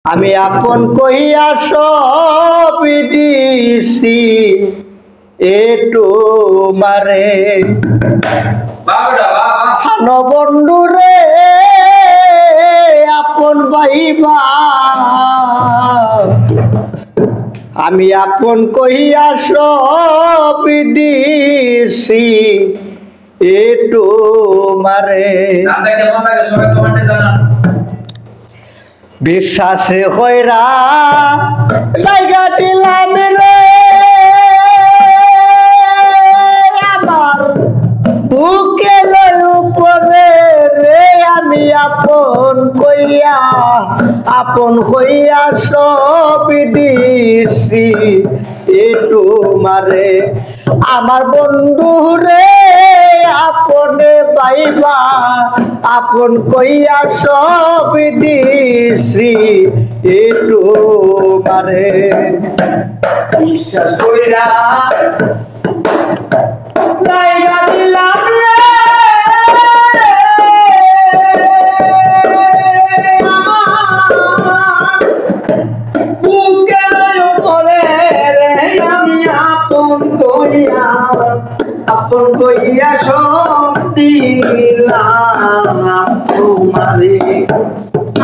আমি আপন কইয়া সব দিছি এটু মারে হান বন্ধু রে আপন ভাইবা আমি আপন কইয়া সব দিছি এটু মারে বিশ্বাসে হইরা জায়গা দিলাম রে আমার বুকের উপরে রে আমি আপন কইয়া সব দিছি এটু মারে আমার বন্ধু রে আপনে পাইবা আপন কইয়া সব দিছি এটু মারে বিশ্বাস কইরা জায়গা দিলাম রে বুকের উপরে রে আমি আপন কইয়া সব দিলাম তোমারে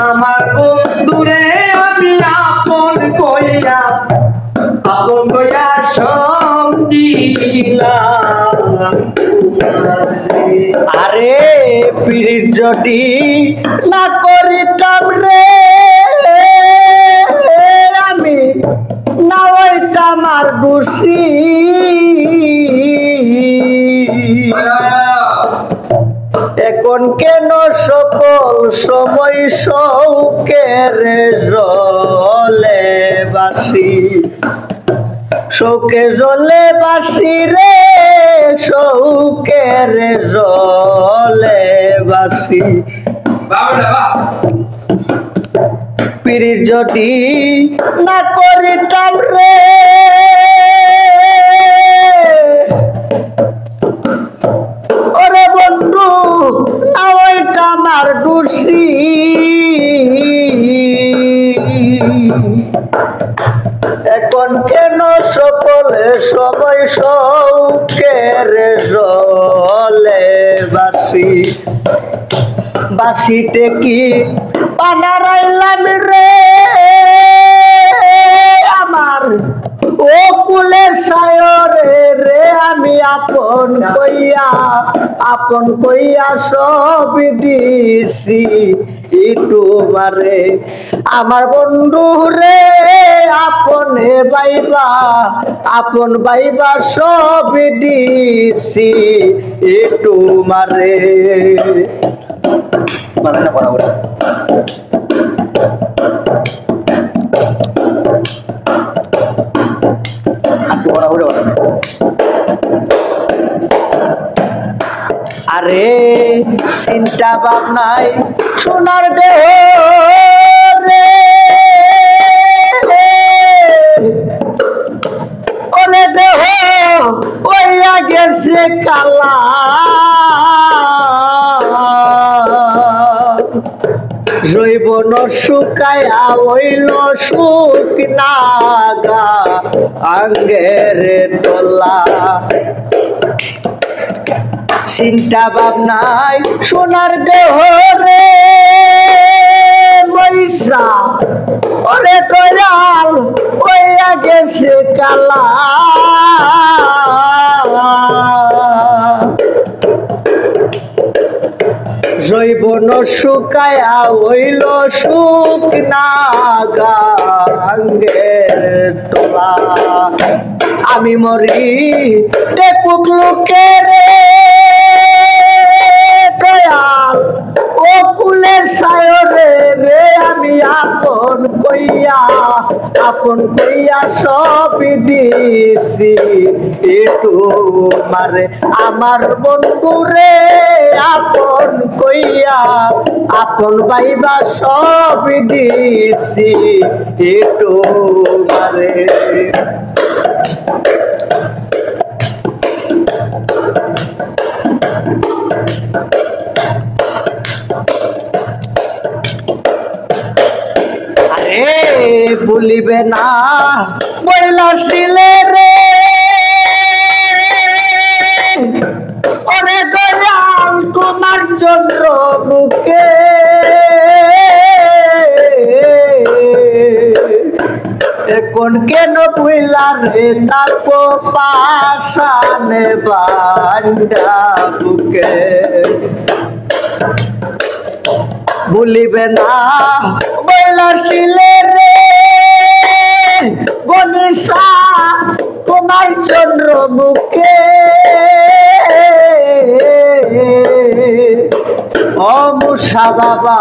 আমার বন্ধুরে আমি আপন কইয়া সব দিলাম আরে পীর যদি না করিতাম রে আমি না হইতাম আর দোষী এখন কেন সকল সময় শৌকের জলে বাসি শৌকে জলে বাসি রে শৌকের জলে বাসি পীর যদি না করিতাম রে ওরে বন্ধু না হইতাম আর দোষী এখন কেন সকলে সময় শৌকের জলে বাসিতে কি পানারাইলাম রে আমার ও কুলের সায়রে রে আমি আপন কইয়া সব দিছি তোমারে আমার বন্ধু রে আপন বাইবা সব দিছি তোমারে আরে চিন্তা ভাবনাই সোনার দেহ রে ওরে দেহ ওইয়া গেছে কালা জৈবন শুকায়া হইল সুখ নাগা আঙ্গের তলা চিন্তা ভাবনাই সোনার দেহ রে বৈশা ওরে দয়াল ওইয়া গেছে কালা জৈবন শুকায়া হইল সুখ নাগা আঙ্গের তলা আমি মরি দেখুক লোকে রে দয়াল ও কুলের সায়রে রে আমি আপন কইয়া সব দিছি তোমারে আমার বন্ধু রে আপন ভাইবা সব দিছি তোমারে ভুলিবে না বইলাছিলে রে ওরে দয়াল তোমার চন্দ্র মুখে এখন কেন ভুইলা রে তাকো পাশানে বান্ডা বুকে ভুলিবে না বইলাছিলে রে গণেশা তোমার চন্দ্র মুখে ও মুসা বাবা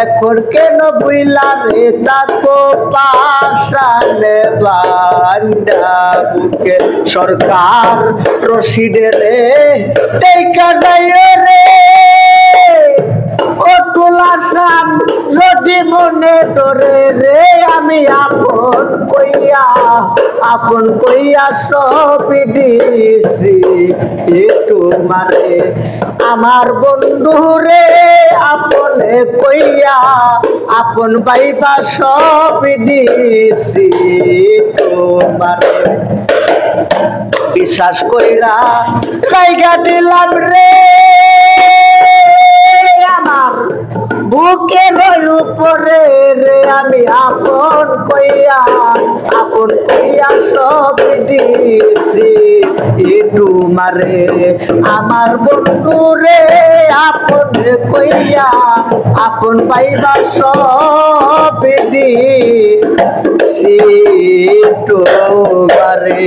এখন কেন ভুইলা রে তাকো পাশানে বান্ডা বুকে সরকার রশিদে রে টেকা যায় রে ও তুলাসান যদি মনে ধরে রে আমি আপন কইয়া সব দিছি তোমারে আমার বন্ধু রে আপনে কইয়া আপন ভাইবা সব দিছি তোমারে বিশ্বাস কইরা জায়গা দিলাম রে আমার বুকের উপরে রে আমি আপন কইয়া সব দিছি তোমারে আমার বন্ধু রে আপন কইয়া আপন পাইবা সব দিছি তোমারে।